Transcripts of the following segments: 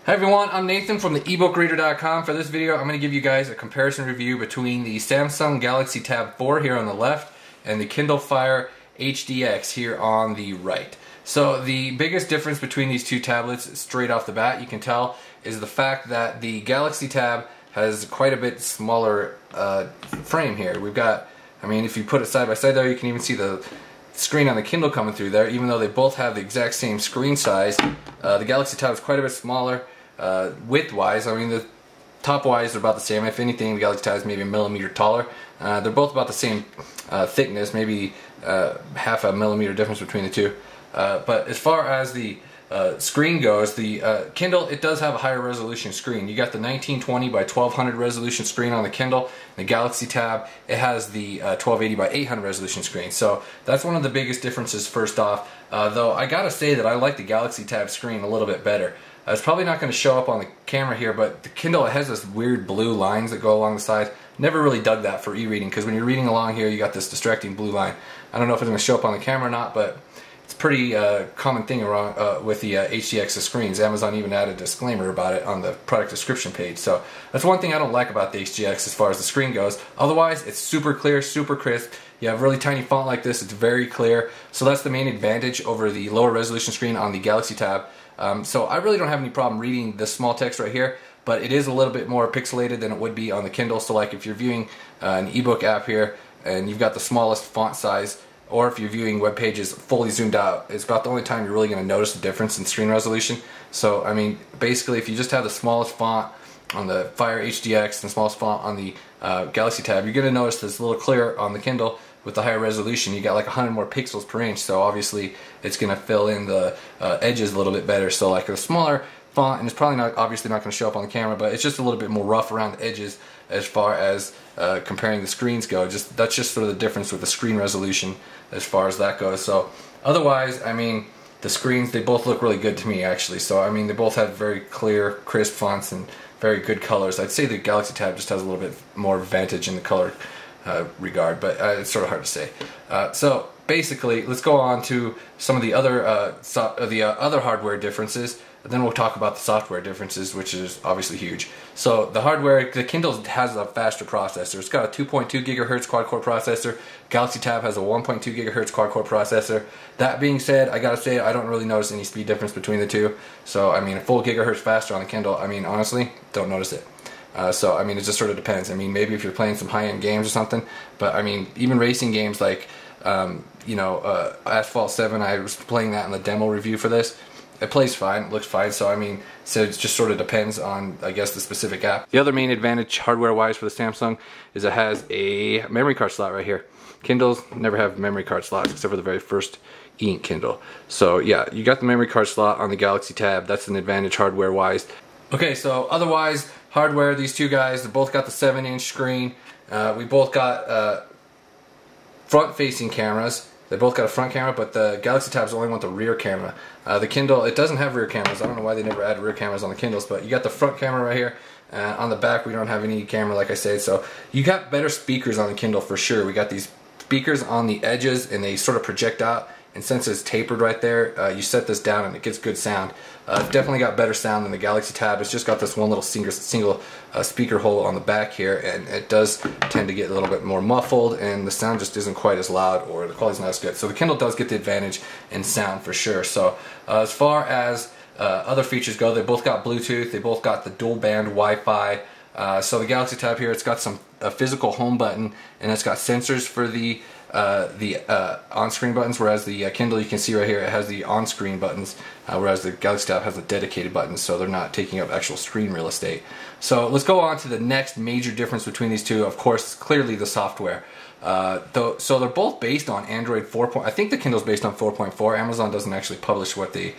Hi everyone, I'm Nathan from the ebookreader.com. For this video, I'm going to give you guys a comparison review between the Samsung Galaxy Tab 4 here on the left and the Kindle Fire HDX here on the right. So the biggest difference between these two tablets straight off the bat, you can tell, is the fact that the Galaxy Tab has quite a bit smaller frame here. We've got, I mean, if you put it side by side there, you can even see the screen on the Kindle coming through there, even though they both have the exact same screen size. The Galaxy Tab is quite a bit smaller. Width-wise, I mean, the top-wise are about the same. If anything, the Galaxy Tab is maybe a millimeter taller. They're both about the same thickness, maybe half a millimeter difference between the two. But as far as the screen goes, the Kindle, it does have a higher resolution screen. You got the 1920 by 1200 resolution screen on the Kindle. The Galaxy Tab, it has the 1280 by 800 resolution screen. So that's one of the biggest differences first off. Though I gotta say that I like the Galaxy Tab screen a little bit better. It's probably not going to show up on the camera here, but the Kindle, it has this weird blue lines that go along the side. Never really dug that for e-reading, because when you're reading along here, you got this distracting blue line. I don't know if it's going to show up on the camera or not, but it's a pretty common thing around with the HDX screens. Amazon even added a disclaimer about it on the product description page. So that's one thing I don't like about the HDX as far as the screen goes. Otherwise, it's super clear, super crisp. You have really tiny font like this, it's very clear. So that's the main advantage over the lower resolution screen on the Galaxy Tab. So I really don't have any problem reading this small text right here, but it is a little bit more pixelated than it would be on the Kindle. So like if you're viewing an ebook app here and you've got the smallest font size, or if you're viewing web pages fully zoomed out, it's about the only time you're really going to notice the difference in screen resolution. So I mean, basically if you just have the smallest font on the Fire HDX and the smallest font on the Galaxy Tab, you're going to notice this a little clearer on the Kindle. With the higher resolution, you got like 100 more pixels per inch, so obviously it's going to fill in the edges a little bit better. So like a smaller font, and it's probably not obviously not going to show up on the camera, but it's just a little bit more rough around the edges as far as comparing the screens go. That's just sort of the difference with the screen resolution as far as that goes. So otherwise, I mean, the screens, they both look really good to me actually. So I mean, they both have very clear, crisp fonts and very good colors. I'd say the Galaxy Tab just has a little bit more advantage in the color regard, but it's sort of hard to say. So basically, let's go on to some of the other other hardware differences, and then we'll talk about the software differences, which is obviously huge. So the hardware, the Kindle has a faster processor. It's got a 2.2 gigahertz quad-core processor. Galaxy Tab has a 1.2 gigahertz quad-core processor. That being said, I gotta say I don't really notice any speed difference between the two. So I mean, a full gigahertz faster on the Kindle, I mean, honestly, don't notice it. So I mean, it just sort of depends. I mean, maybe if you're playing some high-end games or something, but I mean, even racing games like you know, Asphalt 7, I was playing that in the demo review for this. It plays fine, it looks fine, so I mean, so it just sort of depends on, I guess, the specific app. The other main advantage hardware-wise for the Samsung is it has a memory card slot right here. Kindles never have memory card slots except for the very first e-ink Kindle. So yeah, you got the memory card slot on the Galaxy Tab. That's an advantage hardware-wise. Okay, so otherwise, hardware, these two guys, they both got the 7-inch screen. We both got front-facing cameras. They both got a front camera, but the Galaxy Tabs only want the rear camera. The Kindle, it doesn't have rear cameras. I don't know why they never add rear cameras on the Kindles, but you got the front camera right here. On the back, we don't have any camera, like I said. So you got better speakers on the Kindle for sure. We got these speakers on the edges, and they sort of project out. And since it's tapered right there, you set this down and it gets good sound. Definitely got better sound than the Galaxy Tab. It's just got this one little single speaker hole on the back here, and it does tend to get a little bit more muffled, and the sound just isn't quite as loud, or the quality's not as good. So the Kindle does get the advantage in sound for sure. So as far as other features go, they both got Bluetooth, they both got the dual band Wi-Fi. So the Galaxy Tab here, it's got a physical home button, and it's got sensors for the on-screen buttons, whereas the Kindle, you can see right here, it has the on-screen buttons, whereas the Galaxy Tab has the dedicated buttons, so they're not taking up actual screen real estate. So let's go on to the next major difference between these two. Of course, clearly the software. So they're both based on Android 4. I think the Kindle's based on 4.4. Amazon doesn't actually publish what they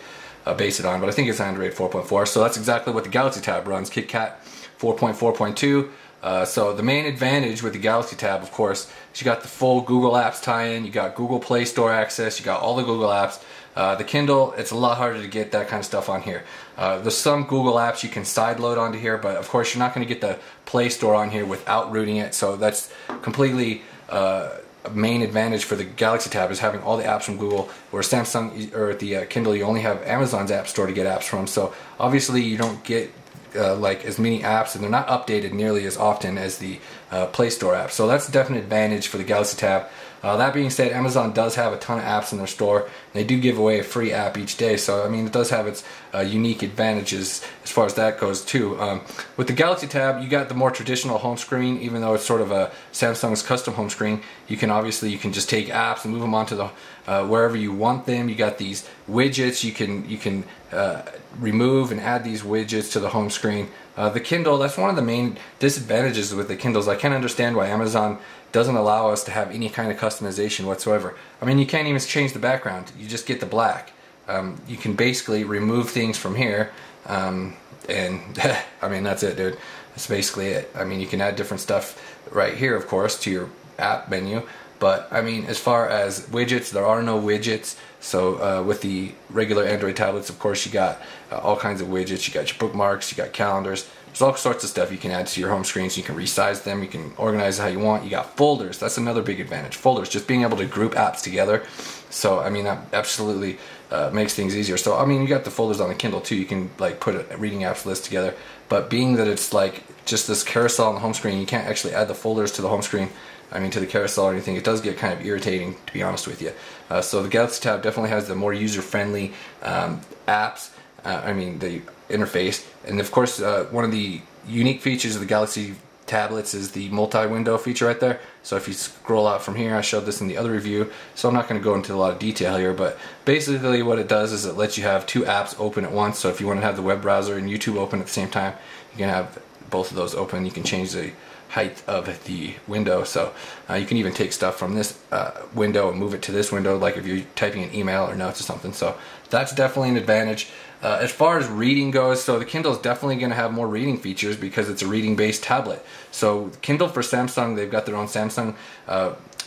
base it on, but I think it's Android 4.4. So that's exactly what the Galaxy Tab runs, KitKat 4.4.2. So the main advantage with the Galaxy Tab, of course, is you got the full Google Apps tie-in, you got Google Play Store access, you got all the Google apps. The Kindle, it's a lot harder to get that kind of stuff on here. There's some Google apps you can sideload onto here, but of course you're not going to get the Play Store on here without rooting it, so that's completely main advantage for the Galaxy Tab is having all the apps from Google, where Samsung or the Kindle you only have Amazon's app store to get apps from. So obviously you don't get like as many apps, and they're not updated nearly as often as the Play Store app. So that's a definite advantage for the Galaxy Tab. That being said, Amazon does have a ton of apps in their store. They do give away a free app each day, so I mean it does have its unique advantages as far as that goes too. With the Galaxy Tab, you got the more traditional home screen, even though it's sort of a Samsung's custom home screen. You can just take apps and move them onto the wherever you want them. You got these widgets. You can remove and add these widgets to the home screen. The Kindle, that's one of the main disadvantages with the Kindles. I can't understand why Amazon doesn't allow us to have any kind of customization whatsoever. I mean, you can't even change the background. You just get the black. You can basically remove things from here, and I mean, that's it, dude. That's basically it. I mean, you can add different stuff right here, of course, to your app menu. But I mean, as far as widgets, there are no widgets. So with the regular Android tablets, of course, you got all kinds of widgets. You got your bookmarks, you got calendars. There's all sorts of stuff you can add to your home screens. You can resize them. You can organize it how you want. You got folders. That's another big advantage. Folders, just being able to group apps together. So I mean, that absolutely makes things easier. So I mean, you got the folders on the Kindle too. You can like put a reading apps list together. But being that it's like just this carousel on the home screen, you can't actually add the folders to the home screen. I mean, to the carousel or anything. It does get kind of irritating, to be honest with you. So the Galaxy Tab definitely has the more user-friendly apps. I mean, the interface. And of course, one of the unique features of the Galaxy tablets is the multi-window feature right there. So if you scroll out from here, I showed this in the other review, so I'm not going to go into a lot of detail here, but basically what it does is it lets you have two apps open at once. So if you want to have the web browser and YouTube open at the same time, you can have both of those open. You can change the height of the window, so you can even take stuff from this window and move it to this window, like if you're typing an email or notes or something. So that's definitely an advantage. As far as reading goes, so the Kindle is definitely going to have more reading features because it's a reading-based tablet. So Kindle for Samsung, they've got their own Samsung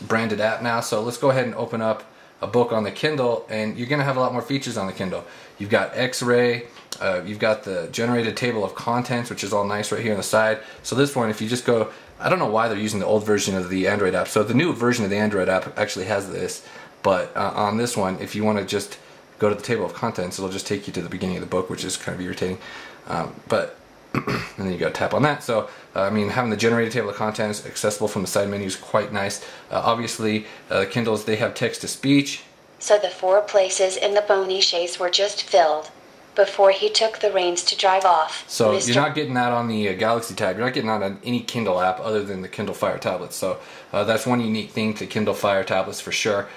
branded app now. So let's go ahead and open up a book on the Kindle, and you're going to have a lot more features on the Kindle. You've got X-ray, you've got the generated table of contents, which is all nice right here on the side. So this one, if you just go, I don't know why they're using the old version of the Android app. So the new version of the Android app actually has this, but on this one, if you want to just go to the table of contents, it'll just take you to the beginning of the book, which is kind of irritating. And then you got to tap on that. So I mean, having the generated table of contents accessible from the side menu is quite nice. Obviously, the Kindles, they have text to speech. So the 4 places in the bony chaise were just filled before he took the reins to drive off. So you're not getting that on the Galaxy Tab. You're not getting that on any Kindle app other than the Kindle Fire tablets. So that's one unique thing to Kindle Fire tablets for sure.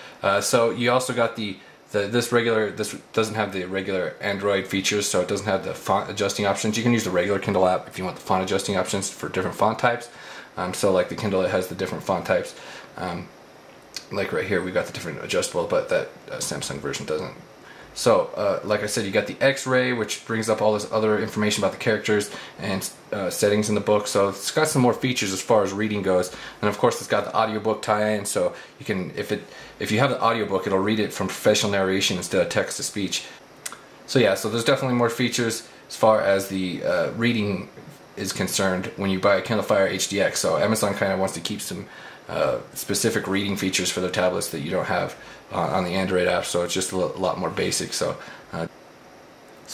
So you also got this doesn't have the regular Android features, so it doesn't have the font adjusting options. You can use the regular Kindle app if you want the font adjusting options for different font types. So like the Kindle, it has the different font types. Like right here, we've got the different adjustable, but that Samsung version doesn't. So, like I said, you got the X-ray, which brings up all this other information about the characters and settings in the book. So it's got some more features as far as reading goes. And of course, it's got the audiobook tie-in, so you can, if you have the audiobook, it'll read it from professional narration instead of text to speech. So yeah, so there's definitely more features as far as the reading is concerned when you buy a Kindle Fire HDX. So Amazon kind of wants to keep some specific reading features for their tablets that you don't have on the Android app, so it's just a lot more basic. So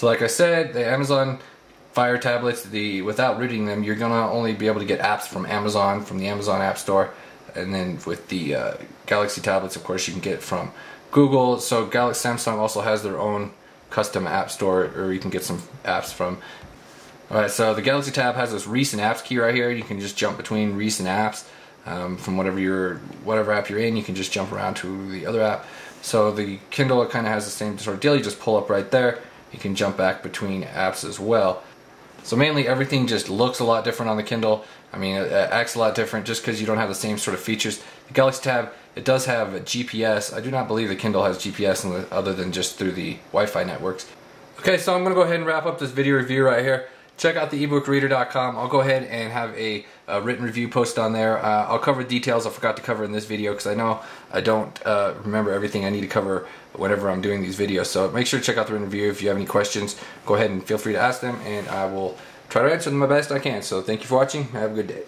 like I said, the Amazon Fire tablets, without rooting them, you're gonna only be able to get apps from Amazon, from the Amazon App Store, and then with the Galaxy tablets, of course, you can get it from Google. So Samsung also has their own custom app store, or you can get some apps from. Alright, so the Galaxy Tab has this recent apps key right here. You can just jump between recent apps. From whatever app you're in, you can just jump around to the other app. So the Kindle, it kind of has the same sort of deal. You just pull up right there. You can jump back between apps as well. So mainly everything just looks a lot different on the Kindle. I mean, it acts a lot different just because you don't have the same sort of features. The Galaxy Tab, it does have a GPS. I do not believe the Kindle has GPS other than just through the Wi-Fi networks. Okay, so I'm going to go ahead and wrap up this video review right here. Check out the ebookreader.com. I'll go ahead and have a written review posted on there. I'll cover details I forgot to cover in this video because I know I don't remember everything I need to cover whenever I'm doing these videos. So make sure to check out the written review. If you have any questions, go ahead and feel free to ask them, and I will try to answer them the best I can. So thank you for watching. Have a good day.